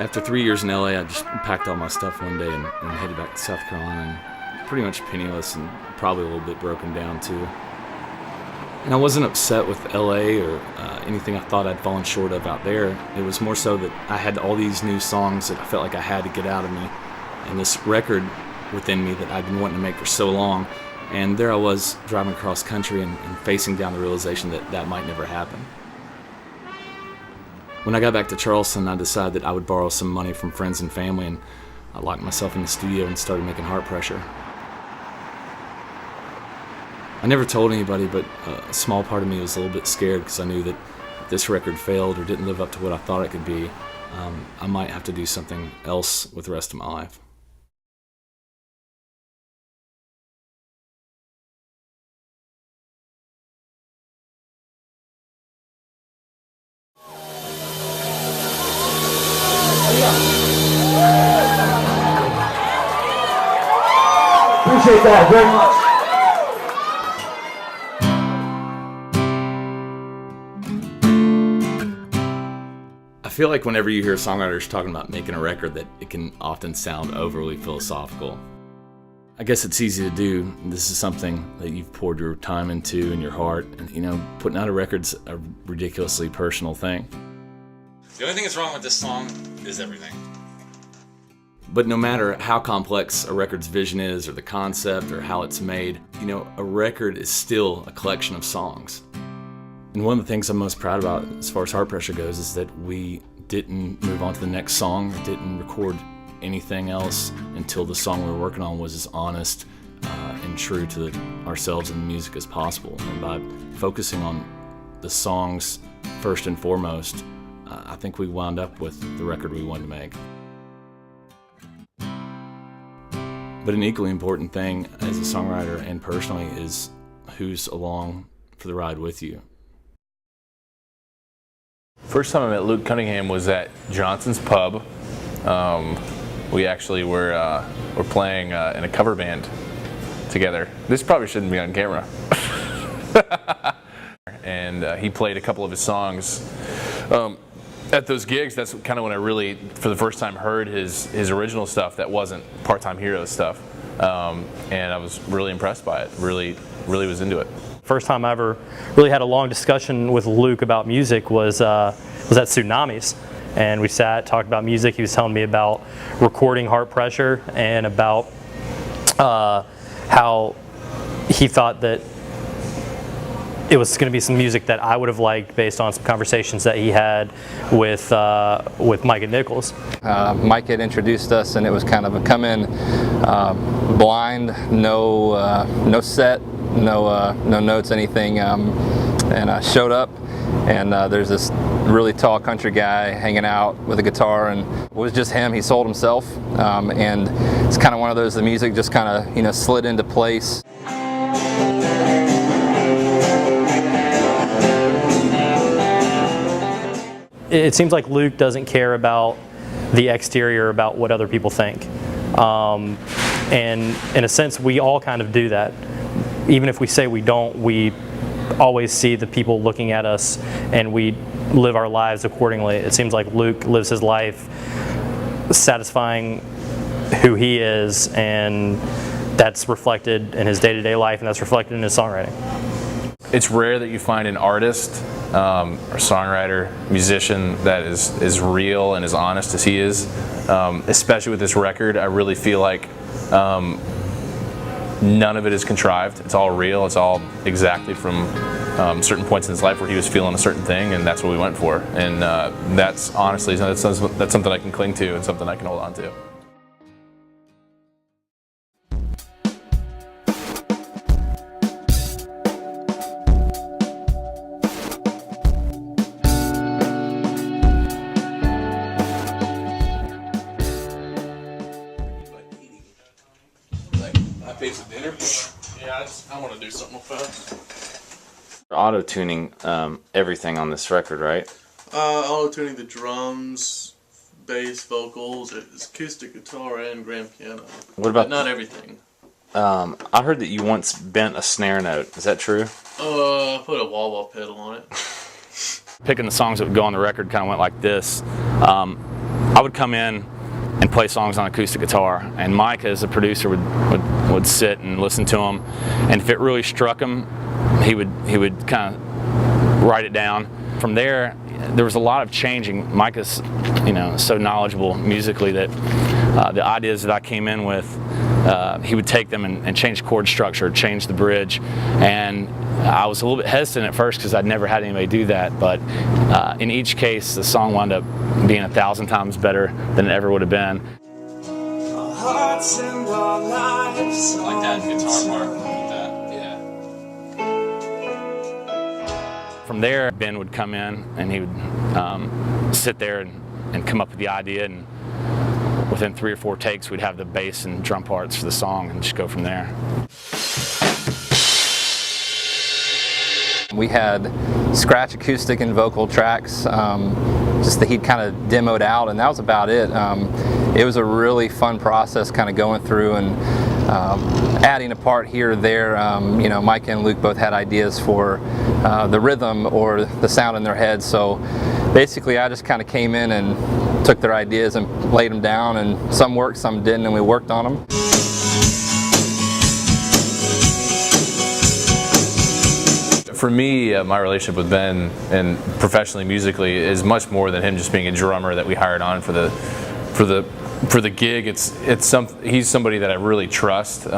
After 3 years in LA, I just packed all my stuff one day and headed back to South Carolina, and pretty much penniless and probably a little bit broken down too. And I wasn't upset with LA or anything I thought I'd fallen short of out there. It was more so that I had all these new songs that I felt like I had to get out of me, and this record within me that I'd been wanting to make for so long. And there I was driving across country and facing down the realization that that might never happen. When I got back to Charleston, I decided that I would borrow some money from friends and family, and I locked myself in the studio and started making Heart Pressure. I never told anybody, but a small part of me was a little bit scared because I knew that if this record failed or didn't live up to what I thought it could be, I might have to do something else with the rest of my life. Appreciate that very much. I feel like whenever you hear songwriters talking about making a record, that it can often sound overly philosophical. I guess it's easy to do. This is something that you've poured your time into and your heart, and putting out a record's a ridiculously personal thing. The only thing that's wrong with this song is everything. But no matter how complex a record's vision is, or the concept, or how it's made, a record is still a collection of songs. And one of the things I'm most proud about as far as Heart Pressure goes is that we didn't move on to the next song, or didn't record anything else until the song we were working on was as honest and true to ourselves and the music as possible. And by focusing on the songs first and foremost, I think we wound up with the record we wanted to make. But an equally important thing as a songwriter and personally is who's along for the ride with you. First time I met Luke Cunningham was at Johnson's Pub. We actually were playing in a cover band together. This probably shouldn't be on camera. And he played a couple of his songs. At those gigs, that's kind of when I really, for the first time, heard his original stuff that wasn't Part-Time Heroes stuff. And I was really impressed by it, really was into it. First time I ever really had a long discussion with Luke about music was at Tsunamis. And we sat, talked about music. He was telling me about recording Heart Pressure and about how he thought that it was going to be some music that I would have liked based on some conversations that he had with Micah Nichols. Mike had introduced us, and it was kind of a come in blind, no set, no notes, anything, and I showed up, and there's this really tall country guy hanging out with a guitar, and it was just him. He sold himself, and it's kind of one of those, the music just kind of slid into place. It seems like Luke doesn't care about the exterior, about what other people think. And in a sense, we all kind of do that. Even if we say we don't, we always see the people looking at us, and we live our lives accordingly. It seems like Luke lives his life satisfying who he is, and that's reflected in his day-to-day life, and that's reflected in his songwriting. It's rare that you find an artist or songwriter, musician that is real and as honest as he is. Especially with this record, I really feel like none of it is contrived. It's all real. It's all exactly from certain points in his life where he was feeling a certain thing, and that's what we went for. And that's honestly, that's something I can cling to and something I can hold on to. Piece of dinner? Yeah, I want to do something fast. Auto-tuning everything on this record, right? Auto-tuning the drums, bass, vocals, acoustic guitar, and grand piano. What about but not everything? I heard that you once bent a snare note. Is that true? I put a wah-wah pedal on it. Picking the songs that would go on the record kind of went like this. I would come in and play songs on acoustic guitar, and Micah, as a producer, would sit and listen to them, and if it really struck him, he would kind of write it down. From there was a lot of changing. Micah's, so knowledgeable musically that the ideas that I came in with, he would take them and change chord structure, change the bridge, and I was a little bit hesitant at first because I'd never had anybody do that, but in each case the song wound up being 1,000 times better than it ever would have been. Our hearts and our lives. I like that guitar part. Like that. Yeah. From there, Ben would come in and he would sit there and come up with the idea, and within 3 or 4 takes we'd have the bass and drum parts for the song and just go from there. We had scratch acoustic and vocal tracks just that he'd kind of demoed out, and that was about it. It was a really fun process kind of going through and adding a part here or there. Micah and Luke both had ideas for the rhythm or the sound in their heads, so basically I just kind of came in and took their ideas and laid them down, and some worked, some didn't, and we worked on them. For me, my relationship with Ben, and professionally, musically, is much more than him just being a drummer that we hired on for the gig. He's somebody that I really trust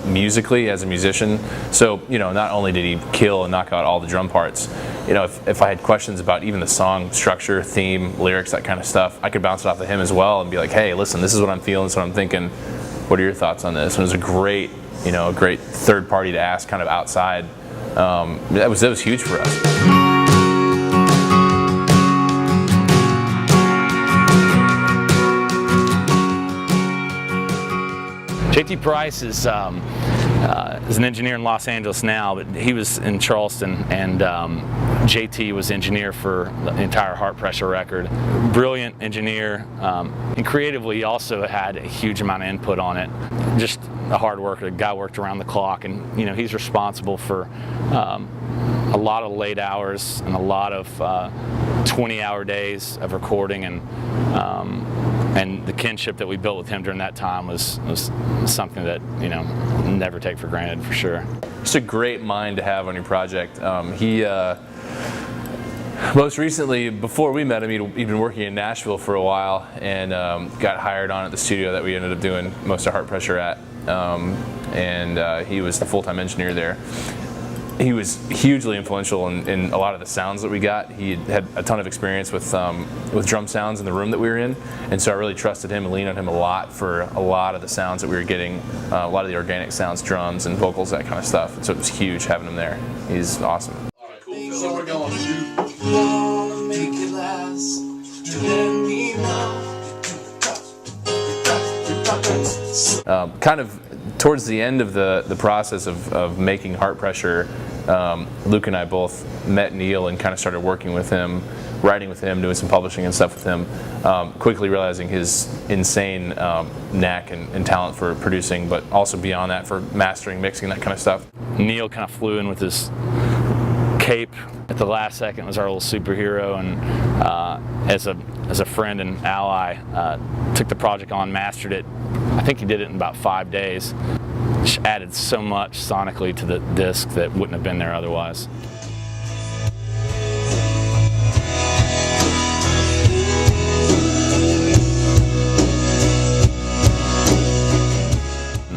musically as a musician. So not only did he kill and knock out all the drum parts, if I had questions about even the song structure, theme, lyrics, that kind of stuff, I could bounce it off of him as well and be like, hey, listen, this is what I'm feeling, this is what I'm thinking. What are your thoughts on this? And it was a great third party to ask kind of outside. That was huge for us. JT Price is an engineer in Los Angeles now, but he was in Charleston, and JT was engineer for the entire Heart Pressure record. Brilliant engineer, and creatively he also had a huge amount of input on it. Just a hard worker. The guy worked around the clock, and he's responsible for a lot of late hours and a lot of 20-hour days of recording, and the kinship that we built with him during that time was something that never take for granted, for sure. Just a great mind to have on your project. He most recently, before we met him, he'd been working in Nashville for a while, and got hired on at the studio that we ended up doing most of Heart Pressure at, and he was the full-time engineer there. He was hugely influential in a lot of the sounds that we got. He had a ton of experience with drum sounds in the room that we were in, and so I really trusted him and leaned on him a lot for a lot of the sounds that we were getting, a lot of the organic sounds, drums and vocals, that kind of stuff. And so it was huge having him there. He's awesome. All right, cool. So we're going to make it last. Kind of towards the end of the process of making Heart Pressure, Luke and I both met Neil and kind of started working with him, writing with him, doing some publishing and stuff with him, quickly realizing his insane knack and talent for producing, but also beyond that for mastering, mixing, that kind of stuff. Neil kind of flew in with his cape at the last second, was our little superhero, and as a friend and ally, took the project on, mastered it. I think he did it in about 5 days. Just added so much sonically to the disc that wouldn't have been there otherwise.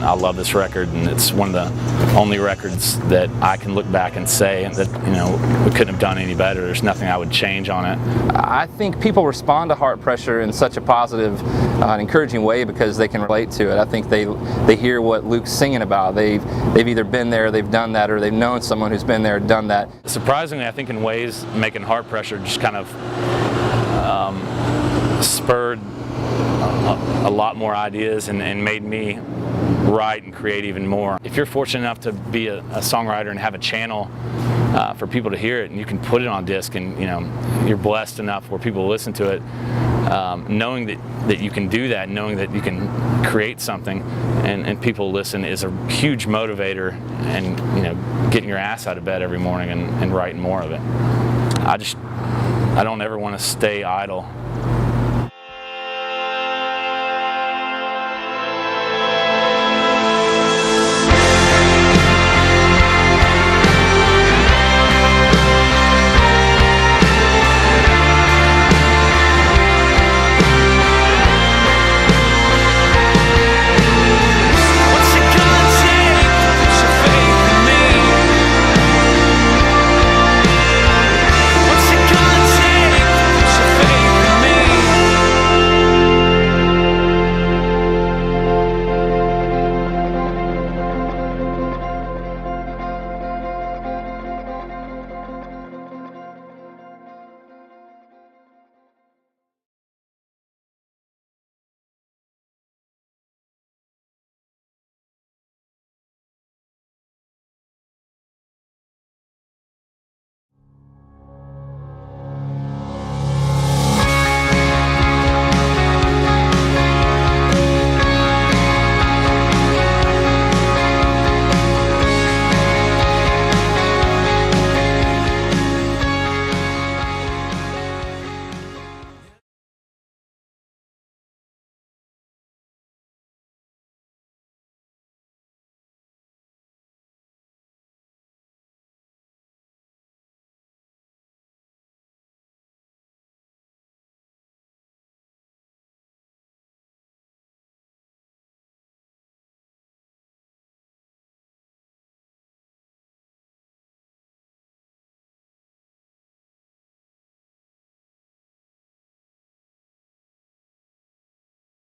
I love this record, and it's one of the only records that I can look back and say that we couldn't have done any better. There's nothing I would change on it. I think people respond to Heart Pressure in such a positive and encouraging way because they can relate to it. I think they hear what Luke's singing about. They've either been there, they've done that, or they've known someone who's been there, done that. Surprisingly, I think in ways making Heart Pressure just kind of spurred a lot more ideas and made me write and create even more. If you're fortunate enough to be a songwriter and have a channel for people to hear it, and you can put it on disc, and you're blessed enough where people listen to it, knowing that you can do that, knowing that you can create something and people listen is a huge motivator, and getting your ass out of bed every morning and writing more of it. I don't ever want to stay idle